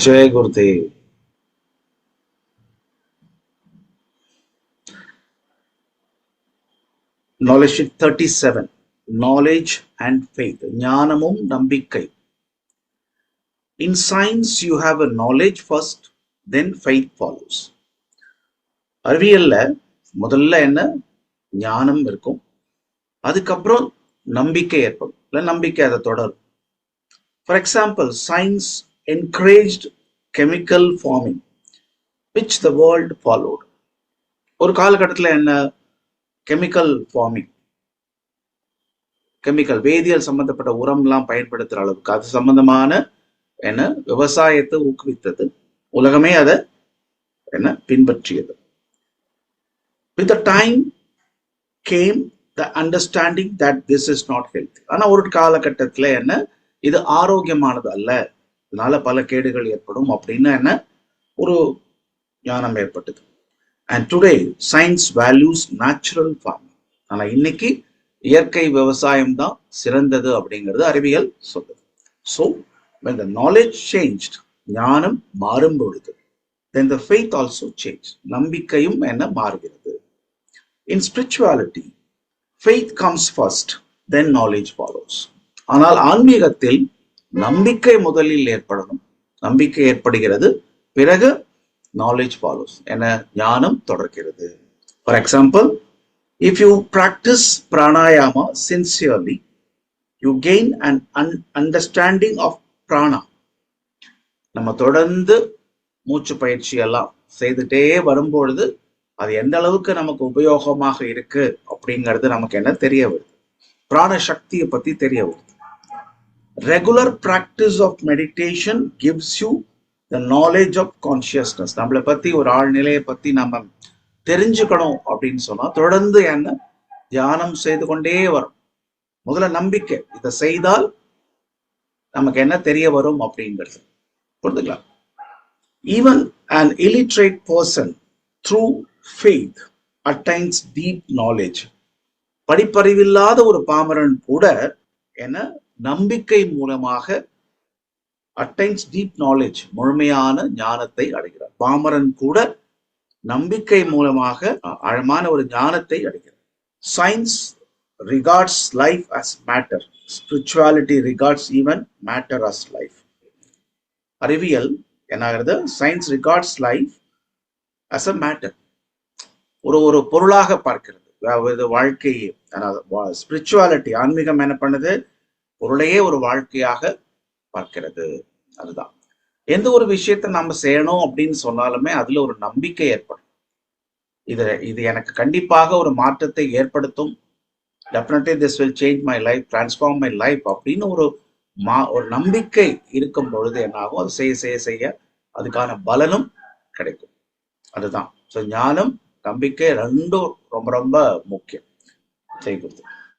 Jai Gurudev. Knowledge sheet 37. Knowledge and faith. Jnanamum Nambikkai. In science, you have a knowledge first, then faith follows. அறிவியல்ல முதல்ல என்ன ஞானம் இருக்கும், அதுக்கப்புறம் நம்பிக்கை ஏற்படும், இல்லை நம்பிக்கை அதை தொடரும். For example, science encouraged chemical farming which the world followed. ஒரு காலகட்டத்தில் என்ன கெமிக்கல் ஃபார்மிங், கெமிக்கல் வேதியியல் சம்பந்தப்பட்ட உரம்லாம் பயன்படுத்துற அளவுக்கு அது சம்பந்தமான என்ன விவசாயத்தை ஊக்குவித்தது, உலகமே அதை என்ன பின்பற்றியது. With the time came the understanding that this is not healthy. ஆனா ஒரு காலகட்டத்தில் என்ன இது ஆரோக்கியமானது அல்ல, இதனால பல கேடுகள் ஏற்படும் அப்படின்னு என்ன ஒரு ஞானம் ஏற்பட்டது. And today science values natural farming. ஆனா இன்னைக்கு இயற்கை விவசாயம் தான் சிறந்தது அப்படிங்கிறது அறிவியல் சொல்லுது. So when the knowledge changed, ஞானம் மாறும் பொழுது, then the faith also changed. நம்பிக்கையும் என்ன மாறுகிறது. In spirituality, faith comes first, then knowledge follows. ஆனால் ஆன்மீகத்தில் நம்பிக்கை முதலில் ஏற்படணும், நம்பிக்கை ஏற்படுகிறது, பிறகு knowledge follows, என ஞானம் தொடர்கிறது. For example, if you practice pranayama sincerely, you gain an understanding of prana. நம்ம தொடர்ந்து மூச்சு பயிற்சி எல்லாம் செய்துட்டே வரும்பொழுது அது எந்த அளவுக்கு நமக்கு உபயோகமாக இருக்கு அப்படிங்கிறது நமக்கு என்ன தெரிய வருது, பிராண சக்தியை பத்தி தெரிய வருது. Regular practice of meditation gives you the knowledge of consciousness. நம்மளை பத்தி ஒரு ஆழ்நிலையை பத்தி நம்ம தெரிஞ்சுக்கணும் அப்படின்னு சொன்னா தொடர்ந்து என்ன தியானம் செய்து கொண்டே வரும். முதல்ல நம்பிக்கை, இதை செய்தால் நமக்கு என்ன தெரிய வரும் அப்படிங்கிறது புரிஞ்சுக்கலாம். Even an illiterate person through faith attains deep knowledge. படிப்பறிவில்லாத ஒரு பாமரன் கூட என்ன நம்பிக்கை மூலமாக attains deep knowledge, முழுமையான ஞானத்தை அடைகிறார். பாமரன் கூட நம்பிக்கை மூலமாக ஆழமான ஒரு ஞானத்தை அடைகிறார். Science regards life as matter. Spirituality regards even matter as life. அறிவியல் என்னாகிறது, science regards life as a matter, ஒரு பொருளாக பார்க்கிறது வாழ்க்கையே. ஸ்பிரிச்சுவாலிட்டி ஆன்மீகம் என்ன பண்ணுது, பொருளையே ஒரு வாழ்க்கையாக பார்க்கிறது. அதுதான் எந்த ஒரு விஷயத்த நம்ம செய்யணும் அப்படின்னு சொன்னாலுமே அதுல ஒரு நம்பிக்கை ஏற்படும். இது எனக்கு கண்டிப்பாக ஒரு மாற்றத்தை ஏற்படுத்தும், definitely this will change my life, transform my life அப்படின்னு ஒரு நம்பிக்கை இருக்கும் பொழுது என்ன ஆகும், அது செய்ய செய்ய அதுக்கான பலனும் கிடைக்கும். அதுதான் ஞானம் நம்பிக்கை ரெண்டும் ரொம்ப ரொம்ப முக்கியம். ஜெய் குருதேவ்.